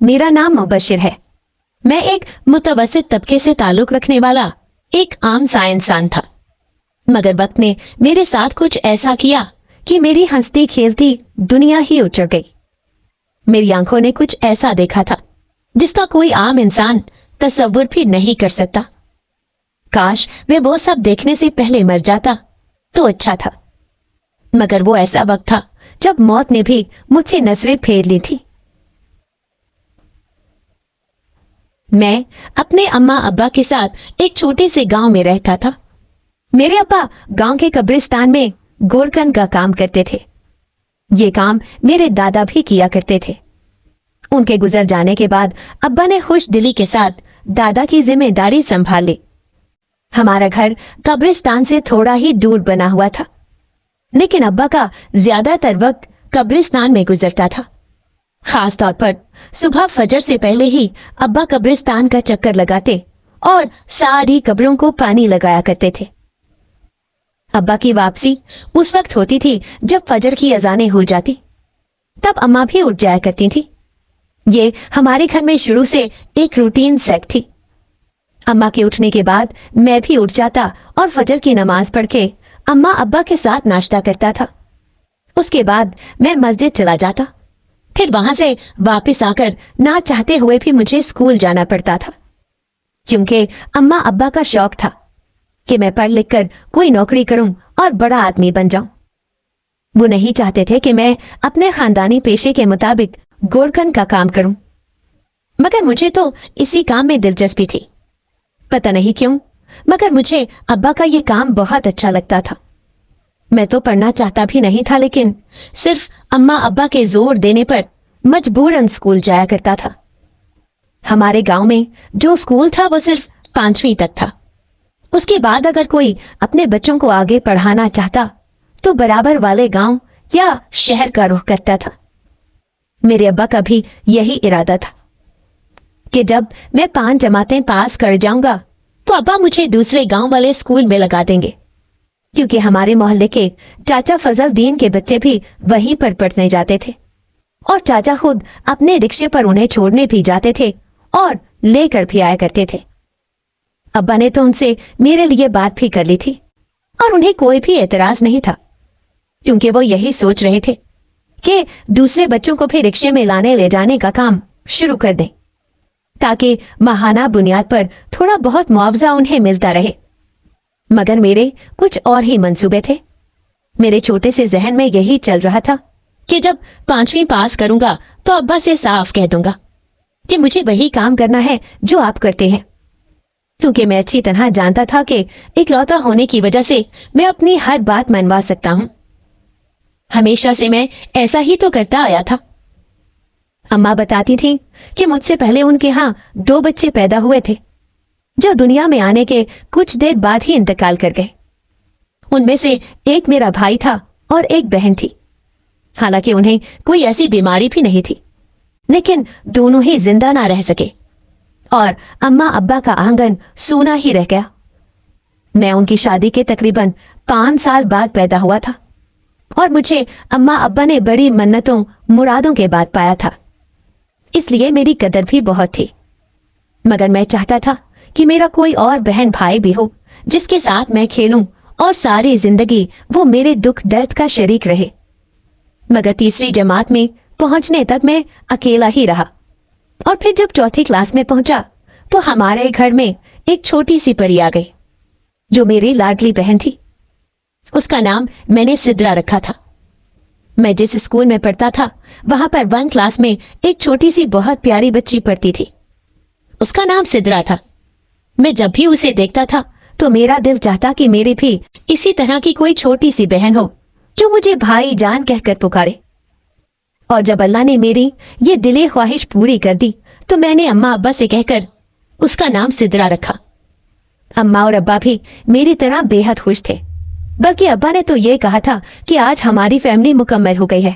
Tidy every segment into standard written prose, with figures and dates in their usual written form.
میرا نام مبشر ہے. میں ایک متوسط طبقے سے تعلق رکھنے والا ایک عام سا انسان تھا، مگر وقت نے میرے ساتھ کچھ ایسا کیا کہ میری ہنستی کھیلتی دنیا ہی اجڑ گئی. میری آنکھوں نے کچھ ایسا دیکھا تھا جس کا کوئی عام انسان تصور بھی نہیں کر سکتا. کاش میں وہ سب دیکھنے سے پہلے مر جاتا تو اچھا تھا، مگر وہ ایسا وقت تھا جب موت نے بھی مجھ سے نظریں پھیر لی تھی. میں اپنے اماں ابا کے ساتھ ایک چھوٹے سے گاؤں میں رہتا تھا. میرے ابا گاؤں کے قبرستان میں گورکن کا کام کرتے تھے. یہ کام میرے دادا بھی کیا کرتے تھے. ان کے گزر جانے کے بعد ابا نے خوش دلی کے ساتھ دادا کی ذمہ داری سنبھال لی. ہمارا گھر قبرستان سے تھوڑا ہی دور بنا ہوا تھا، لیکن ابا کا زیادہ تر وقت قبرستان میں گزرتا تھا. خاص طور پر صبح فجر سے پہلے ہی ابا قبرستان کا چکر لگاتے اور ساری قبروں کو پانی لگایا کرتے تھے. ابا کی واپسی اس وقت ہوتی تھی جب فجر کی اذانیں ہو جاتی. تب اماں بھی اٹھ جایا کرتی تھی. یہ ہمارے گھر میں شروع سے ایک روٹین سیٹ تھی. اماں کے اٹھنے کے بعد میں بھی اٹھ جاتا اور فجر کی نماز پڑھ کے اماں ابا کے ساتھ ناشتہ کرتا تھا. اس کے بعد میں مسجد چلا جاتا. پھر وہاں سے واپس آ کر نہ چاہتے ہوئے بھی مجھے اسکول جانا پڑتا تھا، کیونکہ اماں ابا کا شوق تھا کہ میں پڑھ لکھ کر کوئی نوکری کروں اور بڑا آدمی بن جاؤں. وہ نہیں چاہتے تھے کہ میں اپنے خاندانی پیشے کے مطابق گورکن کا کام کروں، مگر مجھے تو اسی کام میں دلچسپی تھی. پتہ نہیں کیوں، مگر مجھے ابا کا یہ کام بہت اچھا لگتا تھا. میں تو پڑھنا چاہتا بھی نہیں تھا، لیکن صرف اماں ابا کے زور دینے پر مجبوراً اسکول جایا کرتا تھا. ہمارے گاؤں میں جو اسکول تھا وہ صرف 5ویں تک تھا. اس کے بعد اگر کوئی اپنے بچوں کو آگے پڑھانا چاہتا تو برابر والے گاؤں یا شہر کا رخ کرتا تھا. میرے ابا کا بھی یہی ارادہ تھا کہ جب میں 5 جماعتیں پاس کر جاؤں گا تو ابا مجھے دوسرے گاؤں والے اسکول میں لگا دیں گے، کیونکہ ہمارے محلے کے چاچا فضل دین کے بچے بھی وہیں پر پڑھنے جاتے تھے، اور چاچا خود اپنے رکشے پر انہیں چھوڑنے بھی جاتے تھے اور لے کر بھی آیا کرتے تھے. ابا نے تو ان سے میرے لیے بات بھی کر لی تھی، اور انہیں کوئی بھی اعتراض نہیں تھا، کیونکہ وہ یہی سوچ رہے تھے کہ دوسرے بچوں کو بھی رکشے میں لانے لے جانے کا کام شروع کر دیں، تاکہ ماہانہ بنیاد پر تھوڑا بہت معاوضہ انہیں ملتا رہے. مگر میرے کچھ اور ہی منصوبے تھے. میرے چھوٹے سے ذہن میں یہی چل رہا تھا کہ جب 5ویں پاس کروں گا تو ابا سے صاف کہہ دوں گا کہ مجھے وہی کام کرنا ہے جو آپ کرتے ہیں، کیونکہ میں اچھی طرح جانتا تھا کہ اکلوتا ہونے کی وجہ سے میں اپنی ہر بات منوا سکتا ہوں. ہمیشہ سے میں ایسا ہی تو کرتا آیا تھا. اماں بتاتی تھیں کہ مجھ سے پہلے ان کے ہاں 2 بچے پیدا ہوئے تھے جو دنیا میں آنے کے کچھ دیر بعد ہی انتقال کر گئے. ان میں سے ایک میرا بھائی تھا اور ایک بہن تھی. حالانکہ انہیں کوئی ایسی بیماری بھی نہیں تھی، لیکن دونوں ہی زندہ نہ رہ سکے اور اماں ابا کا آنگن سونا ہی رہ گیا. میں ان کی شادی کے تقریباً 5 سال بعد پیدا ہوا تھا، اور مجھے اماں ابا نے بڑی منتوں مرادوں کے بعد پایا تھا، اس لیے میری قدر بھی بہت تھی. مگر میں چاہتا تھا کہ میرا کوئی اور بہن بھائی بھی ہو جس کے ساتھ میں کھیلوں اور ساری زندگی وہ میرے دکھ درد کا شریک رہے. مگر 3 جماعت میں پہنچنے تک میں اکیلا ہی رہا، اور پھر جب 4تھی کلاس میں پہنچا تو ہمارے گھر میں ایک چھوٹی سی پری آ گئی جو میری لاڈلی بہن تھی. اس کا نام میں نے سدرا رکھا تھا. میں جس اسکول میں پڑھتا تھا وہاں پر 1 کلاس میں ایک چھوٹی سی بہت پیاری بچی پڑھتی تھی. اس کا نام سدرا تھا. میں جب بھی اسے دیکھتا تھا تو میرا دل چاہتا کہ میری بھی اسی طرح کی کوئی چھوٹی سی بہن ہو جو مجھے بھائی جان کہہ کر پکارے. اور جب اللہ نے میری یہ دلی خواہش پوری کر دی تو میں نے اماں ابا سے کہہ کر اس کا نام سدرا رکھا. اماں اور ابا بھی میری طرح بے حد خوش تھے، بلکہ ابا نے تو یہ کہا تھا کہ آج ہماری فیملی مکمل ہو گئی ہے.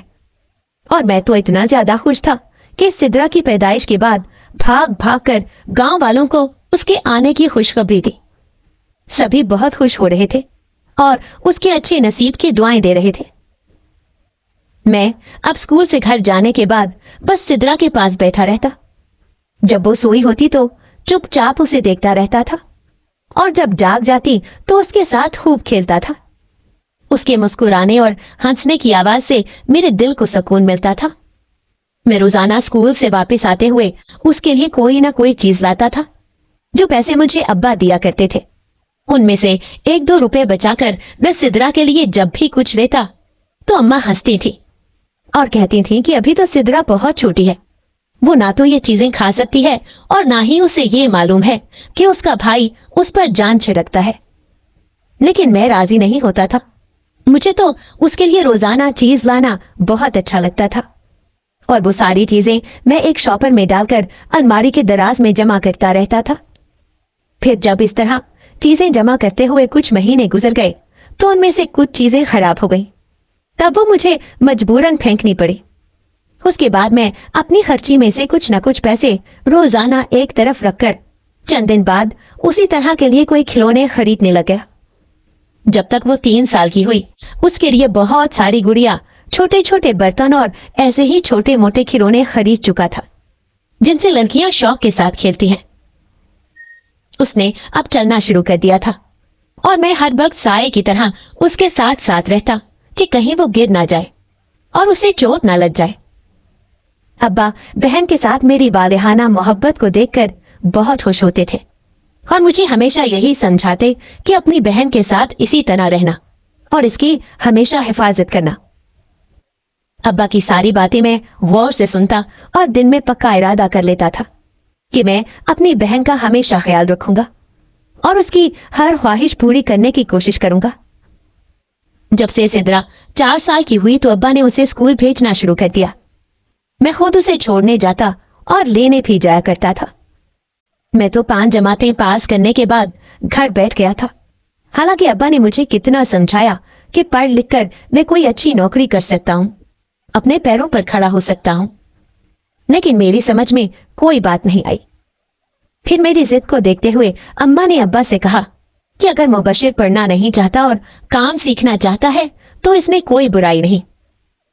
اور میں تو اتنا زیادہ خوش تھا کہ سدرا کی پیدائش کے بعد بھاگ بھاگ کر گاؤں والوں کو اس کے آنے کی خوشخبری دی. سبھی بہت خوش ہو رہے تھے اور اس کے اچھے نصیب کی دعائیں دے رہے تھے. میں اب اسکول سے گھر جانے کے بعد بس سدرا کے پاس بیٹھا رہتا जब वो सोई होती तो चुपचाप उसे देखता रहता था और जब जाग जाती तो उसके साथ खूब खेलता था। उसके मुस्कुराने और हंसने की आवाज से मेरे दिल को सुकून मिलता था। मैं रोजाना स्कूल से वापस आते हुए उसके लिए कोई ना कोई चीज लाता था। जो पैसे मुझे अब्बा दिया करते थे उनमें से 1-2 रुपए बचाकर मैं सिद्रा के लिए जब भी कुछ लेता तो अम्मा हंसती थी और कहती थी कि अभी तो सिद्रा बहुत छोटी है, वो ना तो ये चीजें खा सकती है और ना ही उसे ये मालूम है कि उसका भाई उस पर जान छिड़कता है। लेकिन मैं राजी नहीं होता था। मुझे तो उसके लिए रोजाना चीज लाना बहुत अच्छा लगता था और वो सारी चीजें मैं एक शॉपर में डालकर अलमारी के दराज में जमा करता रहता था। फिर जब इस तरह चीजें जमा करते हुए कुछ महीने गुजर गए तो उनमें से कुछ चीजें खराब हो गईं। तब वो मुझे मजबूरन फेंकनी पड़ी। उसके बाद मैं अपनी खर्ची में से कुछ न कुछ पैसे रोजाना एक तरफ रखकर चंद दिन बाद उसी तरह के लिए कोई खिलौने खरीदने लग गया। जब तक वो 3 साल की हुई उसके लिए बहुत सारी गुड़िया, छोटे छोटे बर्तन और ऐसे ही छोटे मोटे खिलौने खरीद चुका था जिनसे लड़कियां शौक के साथ खेलती हैं। उसने अब चलना शुरू कर दिया था और मैं हर वक्त साए की तरह उसके साथ साथ रहता कि कहीं वो गिर ना जाए और उसे चोट ना लग जाए। अब्बा बहन के साथ मेरी वालेहाना मोहब्बत को देखकर बहुत खुश होते थे और मुझे हमेशा यही समझाते कि अपनी बहन के साथ इसी तरह रहना और इसकी हमेशा हिफाजत करना। अब्बा की सारी बातें मैं गौर से सुनता और दिन में पक्का इरादा कर लेता था कि मैं अपनी बहन का हमेशा ख्याल रखूंगा और उसकी हर ख्वाहिश पूरी करने की कोशिश करूंगा। जब से सिद्रा 4 साल की हुई तो अब्बा ने उसे स्कूल भेजना शुरू कर दिया। मैं खुद उसे छोड़ने जाता और लेने भी जाया करता था। मैं तो 5 जमातें पास करने के बाद घर बैठ गया था। हालांकि अब्बा ने मुझे कितना समझाया कि पढ़ लिख कर मैं कोई अच्छी नौकरी कर सकता हूँ, अपने पैरों पर खड़ा हो सकता हूँ, लेकिन मेरी समझ में कोई बात नहीं आई। फिर मेरी जिद को देखते हुए अम्मा ने अब्बा से कहा कि अगर मुबशिर पढ़ना नहीं चाहता और काम सीखना चाहता है तो इसमें कोई बुराई नहीं।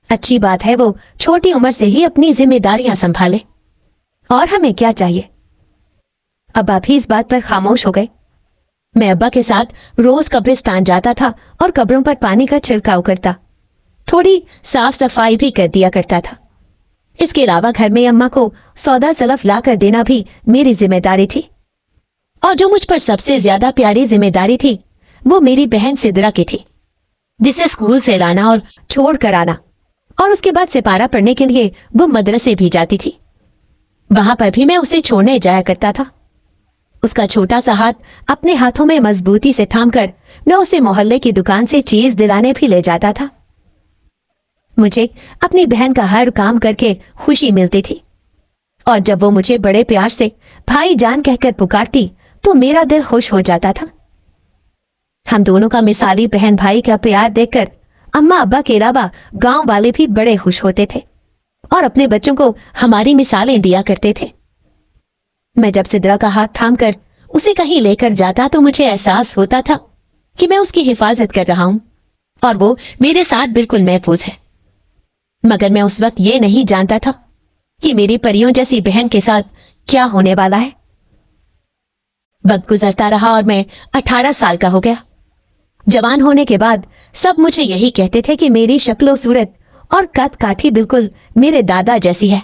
अच्छी बात है वो छोटी उम्र से ही अपनी जिम्मेदारियां संभाले। और हमें क्या चाहिए। अब्बा भी इस बात पर खामोश हो गए। मैं अब्बा के साथ रोज कब्रिस्तान जाता था और कब्रों पर पानी का छिड़काव करता, थोड़ी साफ सफाई भी कर दिया करता था। इसके अलावा घर में अम्मा को सौदा सलफ ला कर देना भी मेरी जिम्मेदारी थी। और जो मुझ पर सबसे ज्यादा प्यारी जिम्मेदारी थी वो मेरी बहन सिद्रा की थी, जिसे स्कूल से लाना और छोड़ कर आना और उसके बाद सिपारा पढ़ने के लिए वो मदरसे भी जाती थी। वहां पर भी मैं उसे छोड़ने जाया करता था। उसका छोटा सा हाथ अपने हाथों में मजबूती से थामकर मैं उसे मोहल्ले की दुकान से चीज दिलाने भी ले जाता था। मुझे अपनी बहन का हर काम करके खुशी मिलती थी और जब वो मुझे बड़े प्यार से भाई जान कहकर पुकारती तो मेरा दिल खुश हो जाता था। हम दोनों का मिसाली बहन भाई का प्यार देखकर अम्मा अब्बा के अलावा गांव वाले भी बड़े खुश होते थे और अपने बच्चों को हमारी मिसालें दिया करते थे। मैं जब सिद्रा का हाथ थामकर उसे कहीं लेकर जाता तो मुझे एहसास होता था कि मैं उसकी हिफाजत कर रहा हूं और वो मेरे साथ बिल्कुल महफूज है। मगर मैं उस वक्त ये नहीं जानता था कि मेरी परियों जैसी बहन के साथ क्या होने वाला है। वक्त गुजरता रहा और मैं 18 साल का हो गया। जवान होने के बाद सब मुझे यही कहते थे कि मेरी शक्लो सूरत और कद काठी बिल्कुल मेरे दादा जैसी है।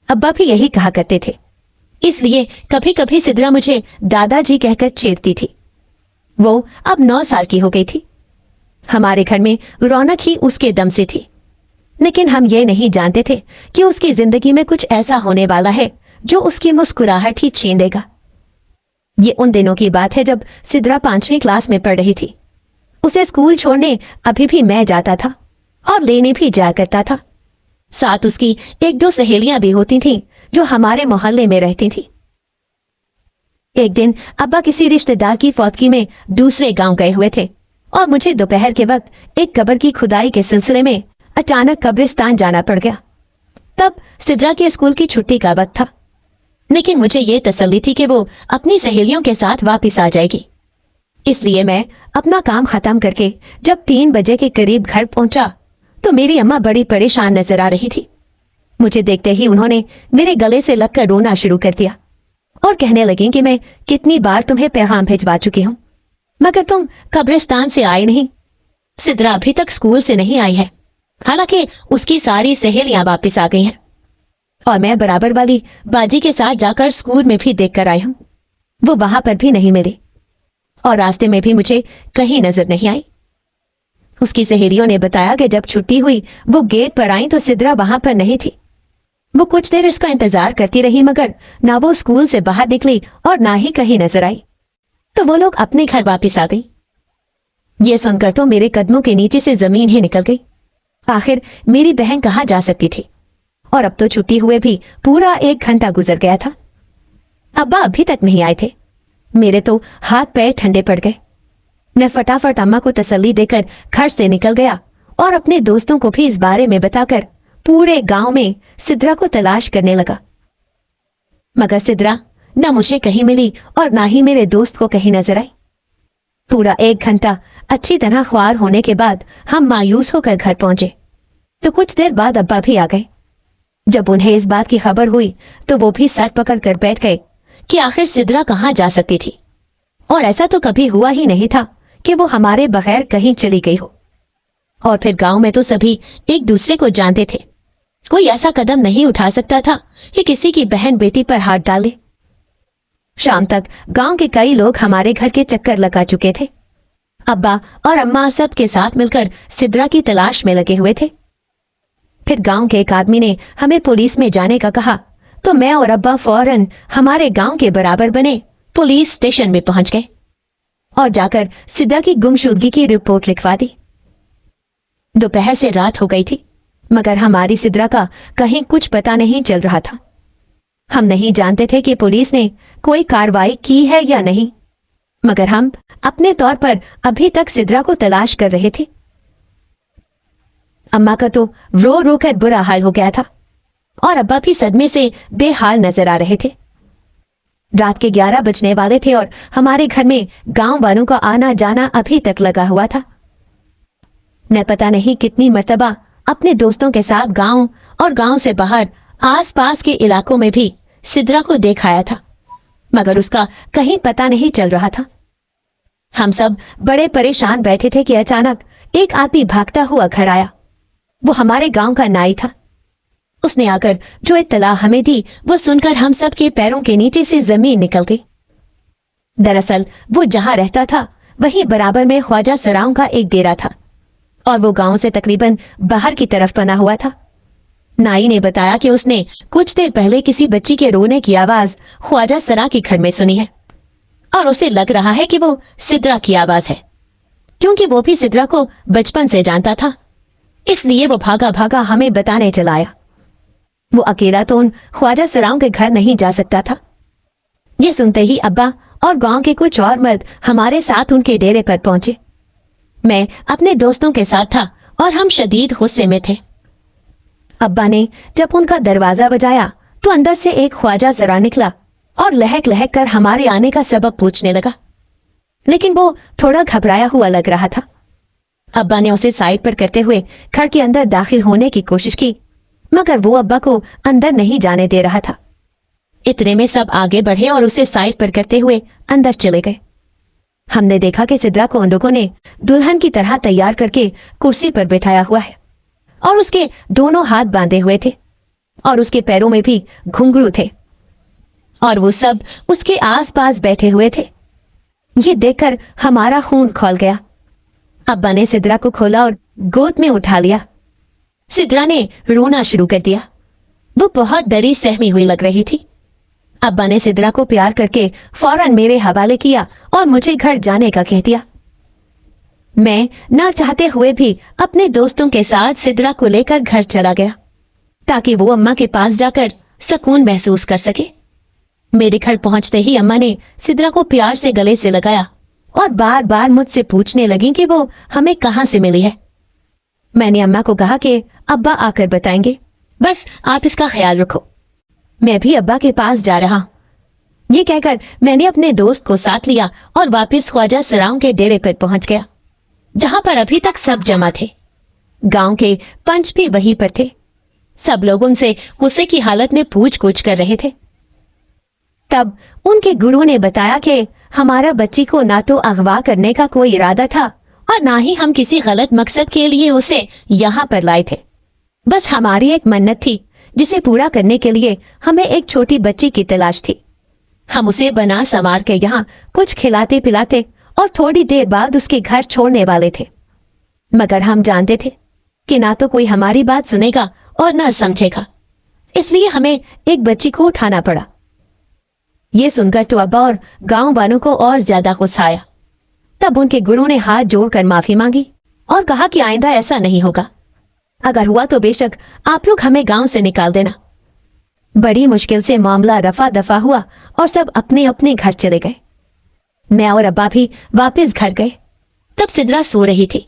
अब्बा भी यही कहा करते थे, इसलिए कभी कभी सिद्रा मुझे दादाजी कहकर छेड़ती थी। वो अब 9 साल की हो गई थी। हमारे घर में रौनक ही उसके दम से थी, लेकिन हम ये नहीं जानते थे कि उसकी जिंदगी में कुछ ऐसा होने वाला है जो उसकी मुस्कुराहट ही छीन देगा। ये उन दिनों की बात है जब सिद्रा 5वीं क्लास में पढ़ रही थी। उसे स्कूल छोड़ने अभी भी मैं जाता था और लेने भी जाया करता था। साथ उसकी 1-2 सहेलियां भी होती थीं जो हमारे मोहल्ले में रहती थी। एक दिन अब्बा किसी रिश्तेदार की फौतगी में दूसरे गांव गए हुए थे और मुझे दोपहर के वक्त एक कब्र की खुदाई के सिलसिले में अचानक कब्रिस्तान जाना पड़ गया। तब सिद्रा के स्कूल की छुट्टी का वक्त था, लेकिन मुझे ये तसल्ली थी कि वो अपनी सहेलियों के साथ वापस आ जाएगी। इसलिए मैं अपना काम खत्म करके जब 3 बजे के करीब घर पहुंचा तो मेरी अम्मा बड़ी परेशान नजर आ रही थी। मुझे देखते ही उन्होंने मेरे गले से लगकर रोना शुरू कर दिया और कहने लगी कि मैं कितनी बार तुम्हें पैगाम भिजवा चुकी हूं, मगर तुम कब्रिस्तान से आए नहीं। सिद्रा अभी तक स्कूल से नहीं आई है, हालांकि उसकी सारी सहेलियां वापस आ गई हैं और मैं बराबर वाली बाजी के साथ जाकर स्कूल में भी देख कर आई हूं। वो वहां पर भी नहीं मिली और रास्ते में भी मुझे कहीं नजर नहीं आई। उसकी सहेलियों ने बताया कि जब छुट्टी हुई वो गेट पर आई तो सिद्रा वहां पर नहीं थी। वो कुछ देर इसका इंतजार करती रही, मगर ना वो स्कूल से बाहर निकली और ना ही कहीं नजर आई। तो वो लोग अपने घर वापस आ गई। ये सुनकर तो मेरे कदमों के नीचे से जमीन ही निकल गई। आखिर मेरी बहन कहाँ जा सकती थी, और अब तो छुट्टी हुए भी पूरा 1 घंटा गुजर गया था। अब्बा अभी तक नहीं आए थे। मेरे तो हाथ पैर ठंडे पड़ गए। मैं फटाफट अम्मा को तसल्ली देकर घर से निकल गया और अपने दोस्तों को भी इस बारे में बताकर पूरे गांव में सिद्रा को तलाश करने लगा। मगर सिद्रा न मुझे कहीं मिली और ना ही मेरे दोस्त को कहीं नजर आई। पूरा 1 घंटा अच्छी तरह ख्वार होने के बाद हम मायूस होकर घर पहुंचे तो कुछ देर बाद अब्बा भी आ गए। जब उन्हें इस बात की खबर हुई तो वो भी सर पकड़ कर बैठ गए कि आखिर सिद्रा कहाँ जा सकती थी, और ऐसा तो कभी हुआ ही नहीं था कि वो हमारे बगैर कहीं चली गई हो। और फिर गांव में तो सभी एक दूसरे को जानते थे। कोई ऐसा कदम नहीं उठा सकता था कि किसी की बहन बेटी पर हाथ डाले। शाम तक गांव के कई लोग हमारे घर के चक्कर लगा चुके थे। अब्बा और अम्मा सब के साथ मिलकर सिद्रा की तलाश में लगे हुए थे। फिर गांव के एक आदमी ने हमें पुलिस में जाने का कहा तो मैं और अब्बा फौरन हमारे गांव के बराबर बने पुलिस स्टेशन में पहुंच गए और जाकर सिद्रा की गुमशुदगी की रिपोर्ट लिखवा दी। दोपहर से रात हो गई थी, मगर हमारी सिद्रा का कहीं कुछ पता नहीं चल रहा था। हम नहीं जानते थे कि पुलिस ने कोई कार्रवाई की है या नहीं, मगर हम अपने तौर पर अभी तक सिद्रा को तलाश कर रहे थे। अम्मा का तो रो रो कर बुरा हाल हो गया था और अब्बा भी सदमे से बेहाल नजर आ रहे थे। रात के 11 बजने वाले थे और हमारे घर में गांव वालों का आना जाना अभी तक लगा हुआ था। मैं पता नहीं कितनी मर्तबा अपने दोस्तों के साथ गांव और गांव से बाहर आसपास के इलाकों में भी सिद्रा को देख आया था, मगर उसका कहीं पता नहीं चल रहा था। हम सब बड़े परेशान बैठे थे कि अचानक एक आदमी भागता हुआ घर आया। वो हमारे गांव का नाई था। उसने आकर जो इत्तला हमें दी वो सुनकर हम सब के पैरों के नीचे से जमीन निकल गई। दरअसल वो जहां रहता था वहीं बराबर में ख्वाजा सराओं का एक डेरा था और वो गांव से तकरीबन बाहर की तरफ बना हुआ था। नाई ने बताया कि उसने कुछ देर पहले किसी बच्ची के रोने की आवाज ख्वाजा सरा के घर में सुनी है और उसे लग रहा है कि वो सिद्रा की आवाज है, क्योंकि वो भी सिद्रा को बचपन से जानता था। इसलिए वो भागा भागा हमें बताने चला आया। वो अकेला तो उन ख्वाजा सराओं के घर नहीं जा सकता था। ये सुनते ही अब्बा और गांव के कुछ और मर्द हमारे साथ उनके डेरे पर पहुंचे। मैं अपने दोस्तों के साथ था और हम शदीद गुस्से में थे। अब्बा ने जब उनका दरवाजा बजाया तो अंदर से एक ख्वाजा सरा निकला और लहक लहक कर हमारे आने का सबब पूछने लगा, लेकिन वो थोड़ा घबराया हुआ लग रहा था। अब्बा ने उसे साइड पर करते हुए घर के अंदर दाखिल होने की कोशिश की, मगर वो अब्बा को अंदर नहीं जाने दे रहा था। इतने में सब आगे बढ़े और उसे साइड पर करते हुए अंदर चले गए। हमने देखा कि सिद्रा को उन लोगों ने दुल्हन की तरह तैयार करके कुर्सी पर बैठाया हुआ है और उसके दोनों हाथ बांधे हुए थे और उसके पैरों में भी घुंघरू थे और वो सब उसके आसपास बैठे हुए थे। ये देखकर हमारा खून खौल गया। अब्बा ने सिद्रा को खोला और गोद में उठा लिया। सिद्रा ने रोना शुरू कर दिया। वो बहुत डरी सहमी हुई लग रही थी। अब्बा ने सिद्रा को प्यार करके फौरन मेरे हवाले किया और मुझे घर जाने का कह दिया। मैं ना चाहते हुए भी अपने दोस्तों के साथ सिद्रा को लेकर घर चला गया ताकि वो अम्मा के पास जाकर सुकून महसूस कर सके। मेरे घर पहुंचते ही अम्मा ने सिद्रा को प्यार से गले से लगाया और बार बार मुझसे पूछने लगी कि वो हमें कहाँ से मिली है। मैंने अम्मा को कहा कि अब्बा आकर बताएंगे, बस आप इसका ख्याल रखो, मैं भी अब्बा के पास जा रहा। ये कहकर मैंने अपने दोस्त को साथ लिया और वापस ख्वाजा सराओं के डेरे पर पहुंच गया, जहां पर अभी तक सब जमा थे। गांव के पंच भी वहीं पर थे। सब लोग उनसे गुस्से की हालत में पूछ गछ कर रहे थे। तब उनके गुरु ने बताया कि हमारा बच्ची को ना तो अगवा करने का कोई इरादा था और ना ही हम किसी गलत मकसद के लिए उसे यहाँ पर लाए थे। बस हमारी एक मन्नत थी जिसे पूरा करने के लिए हमें एक छोटी बच्ची की तलाश थी। हम उसे बना संवार के यहाँ कुछ खिलाते पिलाते और थोड़ी देर बाद उसके घर छोड़ने वाले थे, मगर हम जानते थे कि ना तो कोई हमारी बात सुनेगा और ना समझेगा, इसलिए हमें एक बच्ची को उठाना पड़ा। ये सुनकर तो अब्बा और गांव वालों को और ज्यादा गुस्सा आया। तब उनके गुरु ने हाथ जोड़कर माफी मांगी और कहा कि आइंदा ऐसा नहीं होगा। अगर हुआ तो बेशक आप लोग हमें गांव से निकाल देना। बड़ी मुश्किल से मामला रफा दफा हुआ और सब अपने अपने घर चले गए। मैं और अब्बा भी वापस घर गए। तब सिद्रा सो रही थी।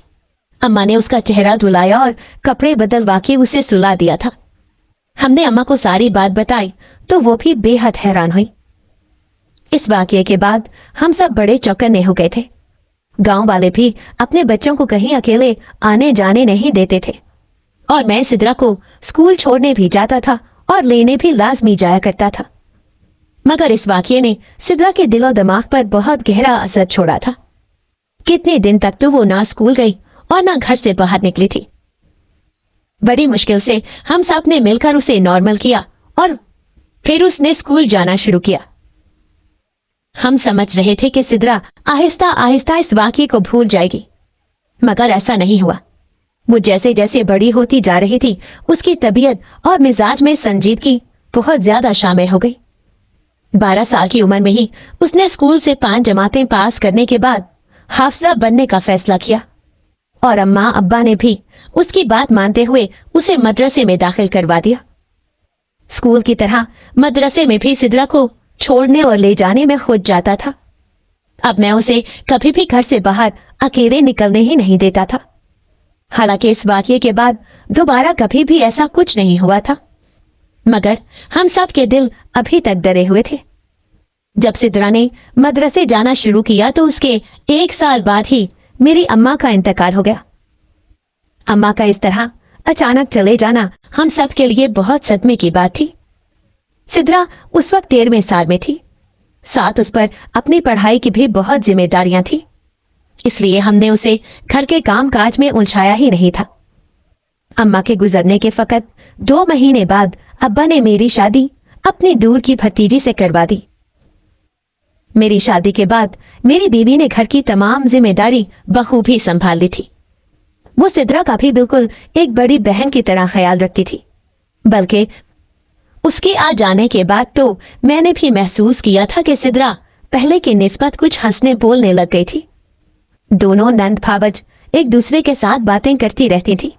अम्मा ने उसका चेहरा धुलाया और कपड़े बदलवा के उसे सुला दिया था। हमने अम्मा को सारी बात बताई तो वो भी बेहद हैरान हुई। इस वाकये के बाद हम सब बड़े चौकन्ने हो गए थे। गांव वाले भी अपने बच्चों को कहीं अकेले आने जाने नहीं देते थे और मैं सिद्रा को स्कूल छोड़ने भी जाता था और लेने भी लाजमी जाया करता था। मगर इस वाकये ने सिद्रा के दिलो दिमाग पर बहुत गहरा असर छोड़ा था। कितने दिन तक तो वो ना स्कूल गई और ना घर से बाहर निकली थी। बड़ी मुश्किल से हम सब ने मिलकर उसे नॉर्मल किया और फिर उसने स्कूल जाना शुरू किया। हम समझ रहे थे कि सिद्रा आहिस्ता आहिस्ता इस वाकये को भूल जाएगी, मगर ऐसा नहीं हुआ। वो जैसे जैसे बड़ी होती जा रही थी उसकी तबीयत और मिजाज में संजीदगी बहुत ज्यादा शामिल हो गई। 12 साल की उम्र में ही उसने स्कूल से 5 जमातें पास करने के बाद हाफिजा बनने का फैसला किया और अम्मा अब्बा ने भी उसकी बात मानते हुए उसे मदरसे में दाखिल करवा दिया। स्कूल की तरह मदरसे में भी सिद्रा को छोड़ने और ले जाने में खुद जाता था। अब मैं उसे कभी भी घर से बाहर अकेले निकलने ही नहीं देता था। हालांकि इस वाकये के बाद दोबारा कभी भी ऐसा कुछ नहीं हुआ था, मगर हम सब के दिल अभी तक डरे हुए थे। जब सिद्रा ने मदरसे जाना शुरू किया तो उसके 1 साल बाद ही मेरी अम्मा का इंतकाल हो गया। अम्मा का इस तरह अचानक चले जाना हम सब के लिए बहुत सदमे की बात थी। सिद्रा उस वक्त 13वें साल में थी, साथ उस पर अपनी पढ़ाई की भी बहुत जिम्मेदारियां थी, इसलिए हमने उसे घर के काम काज में उलझाया ही नहीं था। अम्मा के गुजरने के फकत 2 महीने बाद अब्बा ने मेरी शादी अपनी दूर की भतीजी से करवा दी। मेरी शादी के बाद मेरी बीवी ने घर की तमाम जिम्मेदारी बखूबी संभाल ली थी। वो सिद्रा का भी बिल्कुल एक बड़ी बहन की तरह ख्याल रखती थी, बल्कि उसके आ जाने के बाद तो मैंने भी महसूस किया था कि सिद्रा पहले की निस्बत कुछ हंसने बोलने लग गई थी। दोनों नंद भावज एक दूसरे के साथ बातें करती रहती थी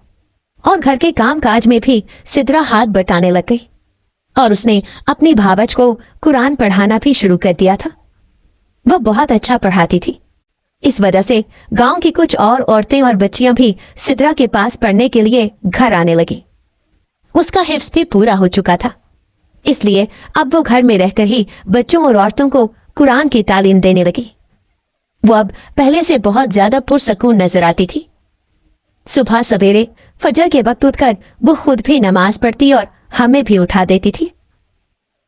और घर के काम काज में भी सिद्रा हाथ बटाने लग गई और उसने अपनी भावज को कुरान पढ़ाना भी शुरू कर दिया था। वह बहुत अच्छा पढ़ाती थी। इस वजह से गांव की कुछ और औरतें और बच्चियां भी सिद्रा के पास पढ़ने के लिए घर आने लगी। उसका हिफ्ज भी पूरा हो चुका था, इसलिए अब वो घर में रहकर ही बच्चों और औरतों को कुरान की तालीम देने लगी। वो अब पहले से बहुत ज्यादा पुरसकून नजर आती थी। सुबह सवेरे फजर के वक्त उठकर वो खुद भी नमाज पढ़ती और हमें भी उठा देती थी।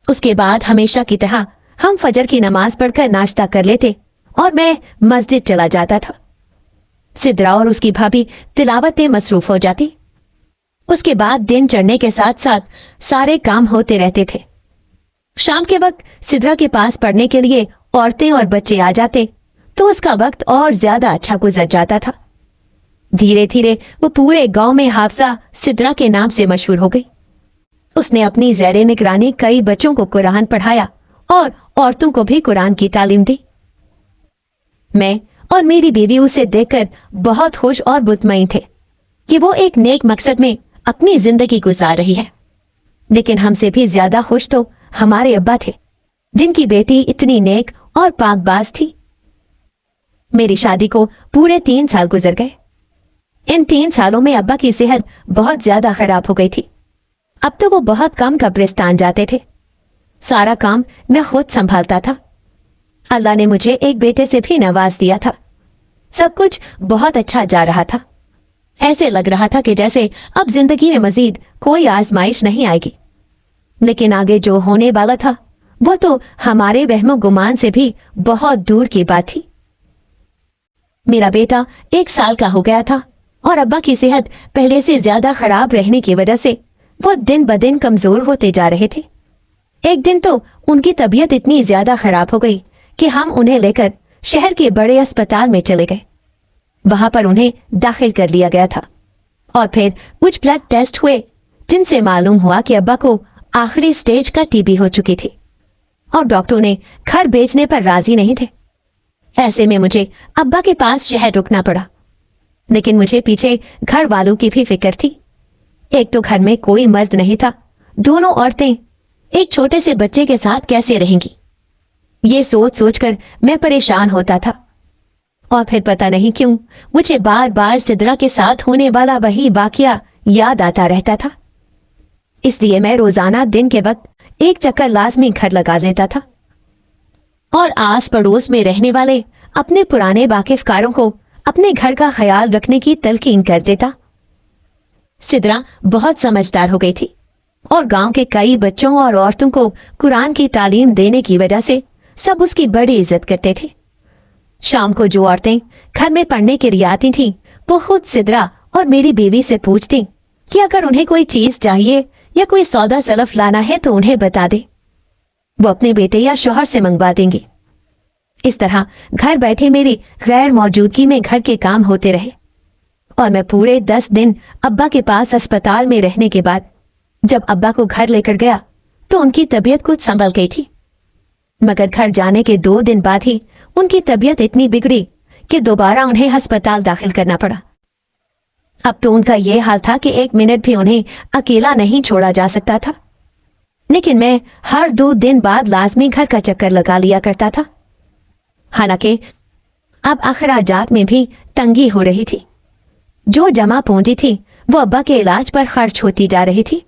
उसके बाद हमेशा की तरह हम फजर की नमाज पढ़कर नाश्ता कर लेते और मैं मस्जिद चला जाता था। सिद्रा और उसकी भाभी तिलावत में मसरूफ हो जाती। उसके बाद दिन चढ़ने के साथ साथ सारे काम होते रहते थे। शाम के वक्त सिद्रा के पास पढ़ने के लिए औरतें और बच्चे आ जाते तो उसका वक्त और ज्यादा अच्छा गुजर जाता था। धीरे धीरे वो पूरे गांव में हाफिजा सिद्रा के नाम से मशहूर हो गई। उसने अपनी ज़ेरे निगरानी कई बच्चों को कुरान पढ़ाया और औरतों को भी कुरान की तालीम दी। मैं और मेरी बीवी उसे देखकर बहुत खुश और मुतमईन थे कि वो एक नेक मकसद में अपनी जिंदगी गुजार रही है। लेकिन हमसे भी ज्यादा खुश तो हमारे अब्बा थे, जिनकी बेटी इतनी नेक और पाकबाज थी। मेरी शादी को पूरे 3 साल गुजर गए। इन 3 सालों में अब्बा की सेहत बहुत ज्यादा खराब हो गई थी। अब तो वो बहुत कम कब्रिस्तान जाते थे। सारा काम मैं खुद संभालता था। अल्लाह ने मुझे एक बेटे से भी नवाज दिया था। सब कुछ बहुत अच्छा जा रहा था। ऐसे लग रहा था कि जैसे अब जिंदगी में मजीद कोई आजमाइश नहीं आएगी। लेकिन आगे जो होने वाला था वो तो हमारे वहमो गुमान से भी बहुत दूर की बात थी। मेरा बेटा 1 साल का हो गया था और अब्बा की सेहत पहले से ज्यादा खराब रहने की वजह से वो दिन ब दिन कमजोर होते जा रहे थे। एक दिन तो उनकी तबीयत इतनी ज्यादा खराब हो गई कि हम उन्हें लेकर शहर के बड़े अस्पताल में चले गए। वहां पर उन्हें दाखिल कर लिया गया था और फिर कुछ ब्लड टेस्ट हुए जिनसे मालूम हुआ कि अब्बा को आखिरी स्टेज का टीबी हो चुकी थी और डॉक्टरों ने घर भेजने पर राजी नहीं थे। ऐसे में मुझे अब्बा के पास शहर रुकना पड़ा, लेकिन मुझे पीछे घर वालों की भी फिक्र थी। एक तो घर में कोई मर्द नहीं था, दोनों औरतें एक छोटे से बच्चे के साथ कैसे रहेंगी, ये सोच सोचकर मैं परेशान होता था। और फिर पता नहीं क्यों मुझे बार बार सिद्रा के साथ होने वाला वही वाकया याद आता रहता था। इसलिए मैं रोजाना दिन के वक्त एक चक्कर लाजमी घर लगा लेता था और आस पड़ोस में रहने वाले अपने पुराने वाकिफकारों को अपने घर का ख्याल रखने की तलकीन कर देता। सिद्रा बहुत समझदार हो गई थी और गांव के कई बच्चों और औरतों को कुरान की तालीम देने की वजह से सब उसकी बड़ी इज्जत करते थे। शाम को जो औरतें घर में पढ़ने के लिए आती थीं, वो खुद सिद्रा और मेरी बीवी से पूछती कि अगर उन्हें कोई चीज चाहिए या कोई सौदा सलफ लाना है तो उन्हें बता दे, वो अपने बेटे या शौहर से मंगवा देंगे। इस तरह घर बैठे मेरी गैर मौजूदगी में घर के काम होते रहे और मैं पूरे 10 दिन अब्बा के पास अस्पताल में रहने के बाद जब अब्बा को घर लेकर गया तो उनकी तबीयत कुछ संभल गई थी, मगर घर जाने के 2 दिन बाद ही उनकी तबीयत इतनी बिगड़ी कि दोबारा उन्हें अस्पताल दाखिल करना पड़ा। अब तो उनका यह हाल था कि 1 मिनट भी उन्हें अकेला नहीं छोड़ा जा सकता था, लेकिन मैं हर 2 दिन बाद लाजमी घर का चक्कर लगा लिया करता था। हालांकि अब अखराजात में भी तंगी हो रही थी। जो जमा पूंजी थी वो अब्बा के इलाज पर खर्च होती जा रही थी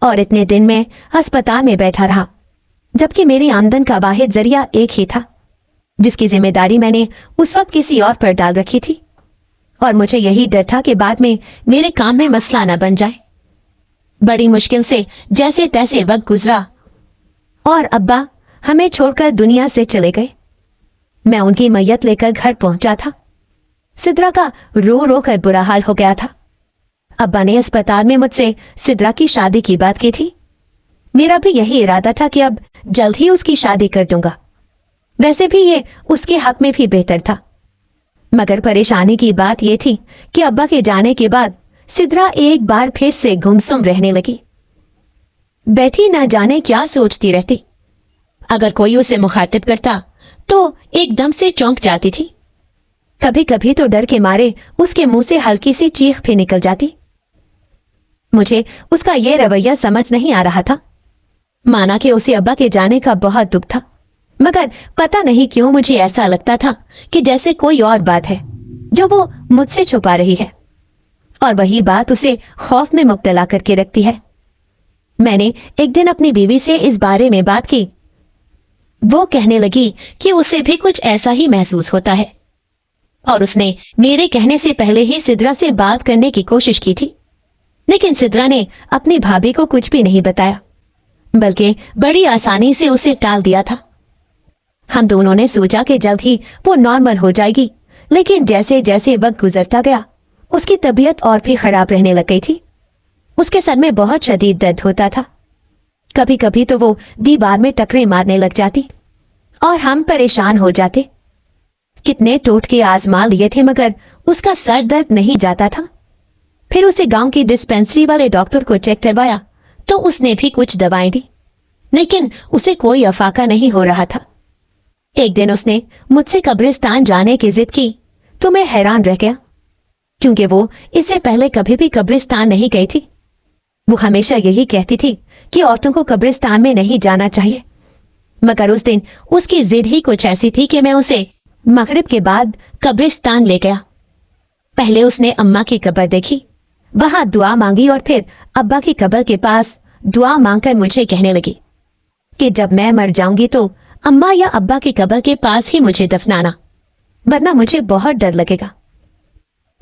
और इतने दिन में अस्पताल में बैठा रहा, जबकि मेरी आमदन का वाहिद जरिया एक ही था जिसकी जिम्मेदारी मैंने उस वक्त किसी और पर डाल रखी थी और मुझे यही डर था कि बाद में मेरे काम में मसला न बन जाए। बड़ी मुश्किल से जैसे तैसे वक्त गुजरा और अब्बा हमें छोड़कर दुनिया से चले गए। मैं उनकी मैयत लेकर घर पहुंचा था। सिद्रा का रो रो कर बुरा हाल हो गया था। अब्बा ने अस्पताल में मुझसे सिद्रा की शादी की बात की थी। मेरा भी यही इरादा था कि अब जल्द ही उसकी शादी कर दूंगा। वैसे भी ये उसके हक में भी बेहतर था, मगर परेशानी की बात यह थी कि अब्बा के जाने के बाद सिद्रा एक बार फिर से गुमसुम रहने लगी। बैठी न जाने क्या सोचती रहती। अगर कोई उसे मुखातिब करता तो एकदम से चौंक जाती थी। कभी कभी तो डर के मारे उसके मुंह से हल्की सी चीख भी निकल जाती। मुझे उसका यह रवैया समझ नहीं आ रहा था। माना कि उसे अब्बा के जाने का बहुत दुख था, मगर पता नहीं क्यों मुझे ऐसा लगता था कि जैसे कोई और बात है जो वो मुझसे छुपा रही है और वही बात उसे खौफ में मुब्तला करके रखती है। मैंने एक दिन अपनी बीवी से इस बारे में बात की। वो कहने लगी कि उसे भी कुछ ऐसा ही महसूस होता है और उसने मेरे कहने से पहले ही सिद्रा से बात करने की कोशिश की थी, लेकिन सिद्रा ने अपनी भाभी को कुछ भी नहीं बताया, बल्कि बड़ी आसानी से उसे टाल दिया था। हम दोनों ने सोचा कि जल्द ही वो नॉर्मल हो जाएगी, लेकिन जैसे जैसे वक्त गुजरता गया उसकी तबीयत और भी खराब रहने लग गई थी। उसके सर में बहुत शदीद दर्द होता था। कभी कभी तो वो दीवार में टकरे मारने लग जाती और हम परेशान हो जाते। कितने टोटके आजमा लिए थे मगर उसका सर दर्द नहीं जाता था। फिर उसे गांव की डिस्पेंसरी वाले डॉक्टर को चेक करवाया तो उसने भी कुछ दवाएं दी, लेकिन उसे कोई अफाका नहीं हो रहा था। एक दिन उसने मुझसे कब्रिस्तान जाने की जिद की तो मैं हैरान रह गया, क्योंकि वो इससे पहले कभी भी कब्रिस्तान नहीं गई थी। वो हमेशा यही कहती थी कि औरतों को कब्रिस्तान में नहीं जाना चाहिए, मगर उस दिन उसकी जिद ही कुछ ऐसी थी कि मैं उसे मगरिब के बाद कब्रिस्तान ले गया। पहले उसने अम्मा की कब्र देखी, वहां दुआ मांगी और फिर अब्बा की कब्र के पास दुआ मांगकर मुझे कहने लगी कि जब मैं मर जाऊंगी तो अम्मा या अब्बा की कब्र के पास ही मुझे दफनाना, वरना मुझे बहुत डर लगेगा।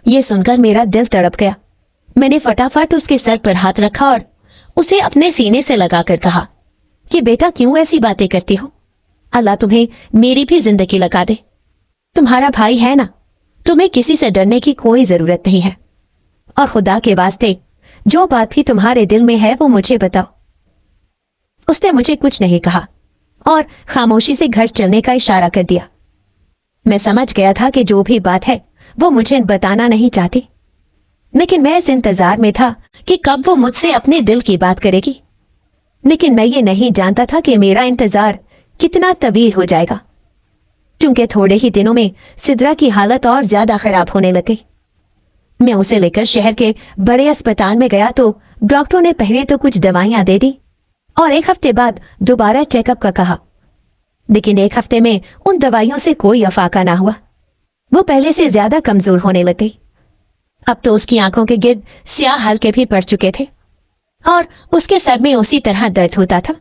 ये सुनकर मेरा दिल तड़प गया। मैंने फटाफट उसके सर पर हाथ रखा और उसे अपने सीने से लगाकर कहा कि बेटा क्यों ऐसी बातें करती हो? अल्लाह तुम्हें मेरी भी जिंदगी लगा दे। तुम्हारा भाई है ना, तुम्हें किसी से डरने की कोई जरूरत नहीं है। और खुदा के वास्ते जो बात भी तुम्हारे दिल में है वो मुझे बताओ। उसने मुझे कुछ नहीं कहा और खामोशी से घर चलने का इशारा कर दिया। मैं समझ गया था कि जो भी बात है वो मुझे बताना नहीं चाहती, लेकिन मैं इस इंतजार में था कि कब वो मुझसे अपने दिल की बात करेगी। लेकिन मैं ये नहीं जानता था कि मेरा इंतजार कितना तवील हो जाएगा, क्योंकि थोड़े ही दिनों में सिद्रा की हालत और ज्यादा खराब होने लग गई। मैं उसे लेकर शहर के बड़े अस्पताल में गया तो डॉक्टरों ने पहले तो कुछ दवाइयां दे दी और एक हफ्ते बाद दोबारा चेकअप का कहा, लेकिन एक हफ्ते में उन दवाइयों से कोई अफाका ना हुआ। वो पहले से ज्यादा कमजोर होने लग गई। अब तो उसकी आंखों के गिर्द स्याह हल्के भी पड़ चुके थे और उसके सर में उसी तरह दर्द होता था।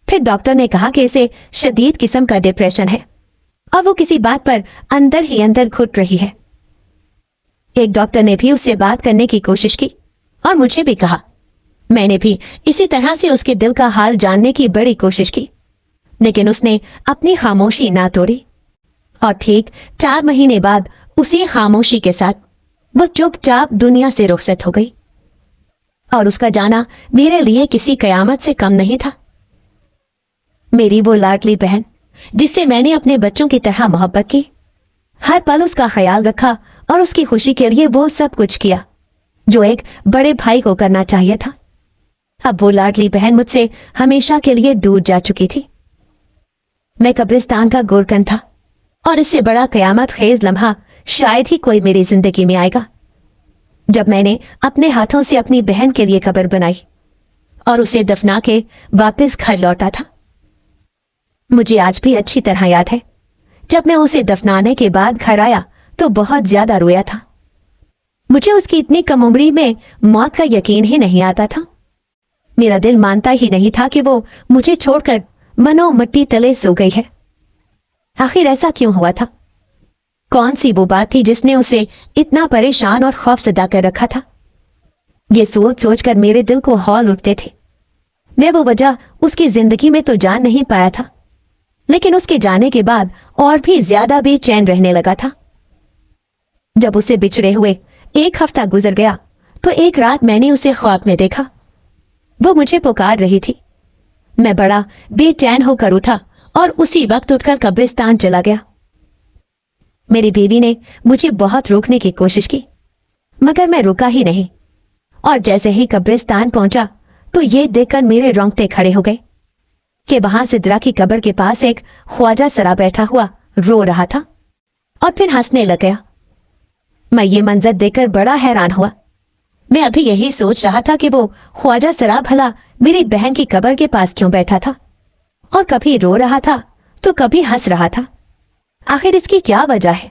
फिर डॉक्टर ने कहा कि इसे शदीद किस्म का डिप्रेशन है और वो किसी बात पर अंदर ही अंदर घुट रही है। एक डॉक्टर ने भी उससे बात करने की कोशिश की और मुझे भी कहा। मैंने भी इसी तरह से उसके दिल का हाल जानने की बड़ी कोशिश की, लेकिन उसने अपनी खामोशी ना तोड़ी। और ठीक 4 महीने बाद उसी खामोशी के साथ वो चुपचाप दुनिया से रुखसत हो गई और उसका जाना मेरे लिए किसी कयामत से कम नहीं था। मेरी वो लाडली बहन जिससे मैंने अपने बच्चों की तरह मोहब्बत की, हर पल उसका ख्याल रखा और उसकी खुशी के लिए वो सब कुछ किया जो एक बड़े भाई को करना चाहिए था। अब वो लाडली बहन मुझसे हमेशा के लिए दूर जा चुकी थी। मैं कब्रिस्तान का गोरकन था और इससे बड़ा कयामत खेज लम्हा शायद ही कोई मेरी जिंदगी में आएगा, जब मैंने अपने हाथों से अपनी बहन के लिए कब्र बनाई और उसे दफना के वापस घर लौटा था। मुझे आज भी अच्छी तरह याद है, जब मैं उसे दफनाने के बाद घर आया तो बहुत ज्यादा रोया था। मुझे उसकी इतनी कम उम्री में मौत का यकीन ही नहीं आता था। मेरा दिल मानता ही नहीं था कि वो मुझे छोड़कर मनो मिट्टी तले सो गई है। आखिर ऐसा क्यों हुआ था? कौन सी वो बात थी जिसने उसे इतना परेशान और खौफजदा कर रखा था? ये सोच सोचकर मेरे दिल को हौल उठते थे। मैं वो वजह उसकी जिंदगी में तो जान नहीं पाया था, लेकिन उसके जाने के बाद और भी ज्यादा बेचैन रहने लगा था। जब उसे बिछड़े हुए 1 हफ्ता गुजर गया तो एक रात मैंने उसे ख्वाब में देखा। वो मुझे पुकार रही थी। मैं बड़ा बेचैन होकर उठा और उसी वक्त उठकर कब्रिस्तान चला गया। मेरी बीवी ने मुझे बहुत रोकने की कोशिश की, मगर मैं रुका ही नहीं। और जैसे ही कब्रिस्तान पहुंचा तो ये देखकर मेरे रोंगटे खड़े हो गए कि वहां सिद्रा की कब्र के पास एक ख्वाजा सरा बैठा हुआ रो रहा था और फिर हंसने लग गया। मैं ये मंजर देखकर बड़ा हैरान हुआ। मैं अभी यही सोच रहा था कि वो ख्वाजा सरा भला मेरी बहन की कब्र के पास क्यों बैठा था और कभी रो रहा था तो कभी हंस रहा था। आखिर इसकी क्या वजह है?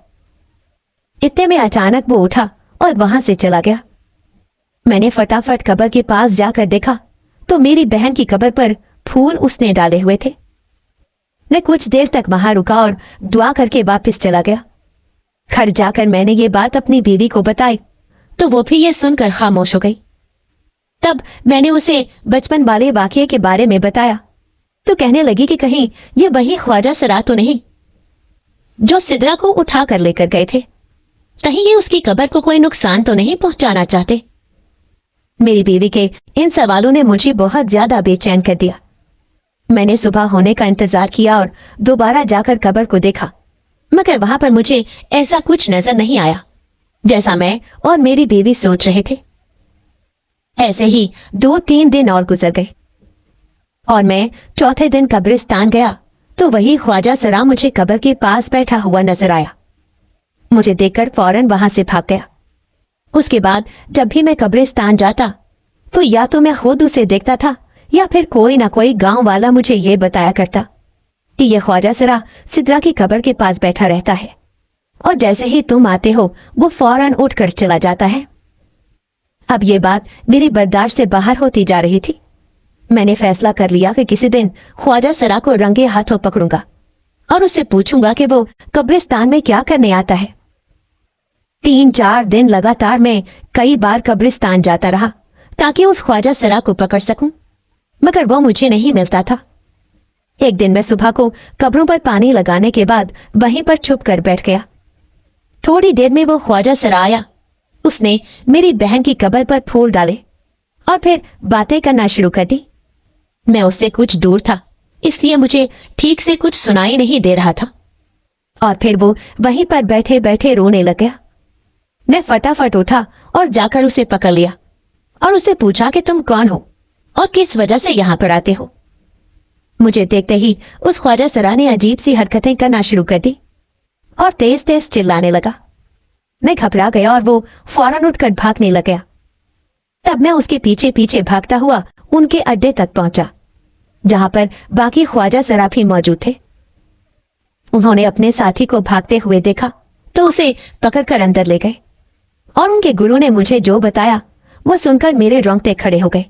इतने में अचानक वो उठा और वहां से चला गया। मैंने फटाफट कब्र के पास जाकर देखा तो मेरी बहन की कब्र पर फूल उसने डाले हुए थे। मैं कुछ देर तक वहां रुका और दुआ करके वापस चला गया। घर जाकर मैंने ये बात अपनी बीवी को बताई तो वो भी ये सुनकर खामोश हो गई। तब मैंने उसे बचपन वाले वाकये के बारे में बताया तो कहने लगी कि कहीं ये वही ख्वाजा सरा तो नहीं जो सिद्रा को उठा कर लेकर गए थे? कहीं ये उसकी कब्र को कोई नुकसान तो नहीं पहुंचाना चाहते? मेरी बीवी के इन सवालों ने मुझे बहुत ज्यादा बेचैन कर दिया। मैंने सुबह होने का इंतजार किया और दोबारा जाकर कब्र को देखा, मगर वहां पर मुझे ऐसा कुछ नजर नहीं आया जैसा मैं और मेरी बीवी सोच रहे थे। ऐसे ही 2-3 दिन और गुजर गए और मैं चौथे दिन कब्रिस्तान गया तो वही ख्वाजा सरा मुझे कब्र के पास बैठा हुआ नजर आया। मुझे देखकर फौरन वहां से भाग गया। उसके बाद जब भी मैं कब्रिस्तान जाता तो या तो मैं खुद उसे देखता था या फिर कोई ना कोई गांव वाला मुझे ये बताया करता कि यह ख्वाजा सरा सिद्रा की कब्र के पास बैठा रहता है और जैसे ही तुम आते हो वो फौरन उठकर चला जाता है। अब ये बात मेरी बर्दाश्त से बाहर होती जा रही थी। मैंने फैसला कर लिया कि किसी दिन ख्वाजा सरा को रंगे हाथों पकड़ूंगा और उससे पूछूंगा कि वो कब्रिस्तान में क्या करने आता है। 3-4 दिन लगातार मैं कई बार कब्रिस्तान जाता रहा ताकि उस ख्वाजा सरा को पकड़ सकूं, मगर वो मुझे नहीं मिलता था। एक दिन मैं सुबह को कब्रों पर पानी लगाने के बाद वहीं पर छुप कर बैठ गया। थोड़ी देर में वो ख्वाजा सरा आया। उसने मेरी बहन की कब्र पर फूल डाले और फिर बातें करना शुरू कर दी। मैं उससे कुछ दूर था, इसलिए मुझे ठीक से कुछ सुनाई नहीं दे रहा था। और फिर वो वहीं पर बैठे बैठे रोने लग गया। मैं फटाफट उठा और जाकर उसे पकड़ लिया और उससे पूछा कि तुम कौन हो और किस वजह से यहाँ पर आते हो। मुझे देखते ही उस ख्वाजा सरा ने अजीब सी हरकतें करना शुरू कर दी और तेज तेज चिल्लाने लगा। मैं घबरा गया और वो फौरन उठकर भागने लग गया। तब मैं उसके पीछे पीछे भागता हुआ उनके अड्डे तक पहुंचा, जहां पर बाकी ख्वाजा सरा भी मौजूद थे। उन्होंने अपने साथी को भागते हुए देखा तो उसे पकड़कर अंदर ले गए और उनके गुरु ने मुझे जो बताया वो सुनकर मेरे रोंगटे खड़े हो गए।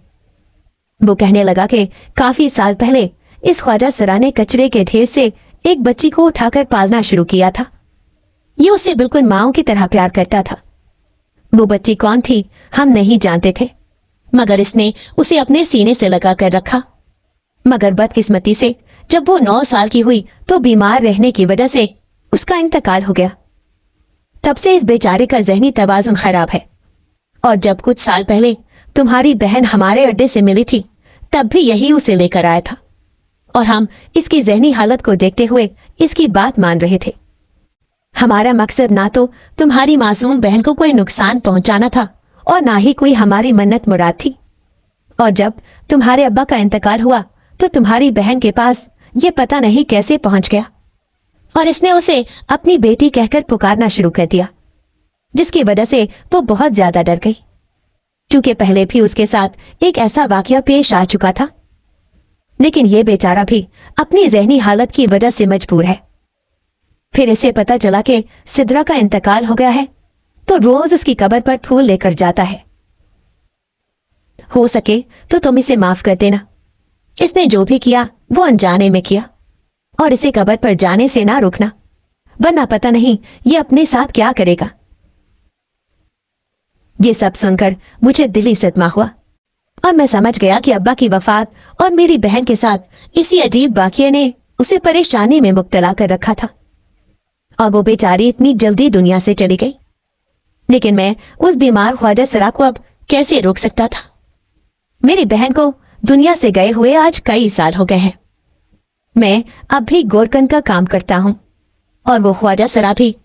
वो कहने लगा कि काफी साल पहले इस ख्वाजा सरा ने कचरे के ढेर से एक बच्ची को उठाकर पालना शुरू किया था। ये उसे बिल्कुल मां की तरह प्यार करता था। वो बच्ची कौन थी हम नहीं जानते थे, मगर इसने उसे अपने सीने से लगा कर रखा। मगर बदकिस्मती से जब वो 9 साल की हुई तो बीमार रहने की वजह से उसका इंतकाल हो गया। तब से इस बेचारे का ज़हनी तवाज़ुन खराब है। और जब कुछ साल पहले तुम्हारी बहन हमारे अड्डे से मिली थी, तब भी यही उसे लेकर आया था और हम इसकी ज़हनी हालत को देखते हुए इसकी बात मान रहे थे। हमारा मकसद ना तो तुम्हारी मासूम बहन को कोई नुकसान पहुंचाना था और ना ही कोई हमारी मन्नत मुराद थी। और जब तुम्हारे अब्बा का इंतकाल हुआ तो तुम्हारी बहन के पास ये पता नहीं कैसे पहुंच गया और इसने उसे अपनी बेटी कहकर पुकारना शुरू कर दिया, जिसकी वजह से वो बहुत ज्यादा डर गई, क्योंकि पहले भी उसके साथ एक ऐसा वाकया पेश आ चुका था। लेकिन ये बेचारा भी अपनी ज़हनी हालत की वजह से मजबूर है। फिर इसे पता चला कि सिद्रा का इंतकाल हो गया है तो रोज उसकी कब्र पर फूल लेकर जाता है। हो सके तो तुम इसे माफ कर देना। इसने जो भी किया वो अनजाने में किया और इसे कब्र पर जाने से ना रोकना, वरना पता नहीं ये अपने साथ क्या करेगा। ये सब सुनकर मुझे दिली सदमा हुआ और मैं समझ गया कि अब्बा की वफात और मेरी बहन के साथ इसी अजीब वाकये ने उसे परेशानी में मुब्तला कर रखा था और वो बेचारी इतनी जल्दी दुनिया से चली गई। लेकिन मैं उस बीमार ख्वाजा सरा को अब कैसे रोक सकता था। मेरी बहन को दुनिया से गए हुए आज कई साल हो गए हैं। मैं अब भी गोरकन का काम करता हूं और वो ख्वाजा सरा भी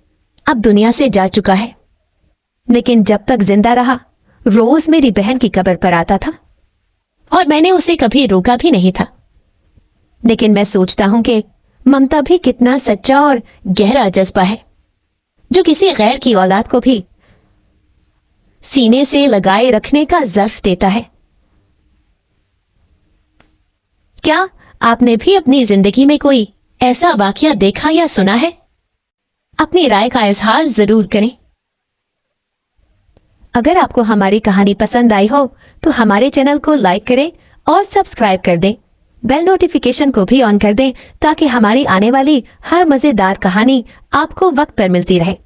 अब दुनिया से जा चुका है। लेकिन जब तक जिंदा रहा रोज मेरी बहन की कब्र पर आता था और मैंने उसे कभी रोका भी नहीं था। लेकिन मैं सोचता हूं कि ममता भी कितना सच्चा और गहरा जज्बा है, जो किसी गैर की औलाद को भी सीने से लगाए रखने का ज़र्फ देता है। क्या आपने भी अपनी जिंदगी में कोई ऐसा वाकया देखा या सुना है? अपनी राय का इजहार जरूर करें। अगर आपको हमारी कहानी पसंद आई हो तो हमारे चैनल को लाइक करें और सब्सक्राइब कर दें। बेल नोटिफिकेशन को भी ऑन कर दें ताकि हमारी आने वाली हर मजेदार कहानी आपको वक्त पर मिलती रहे।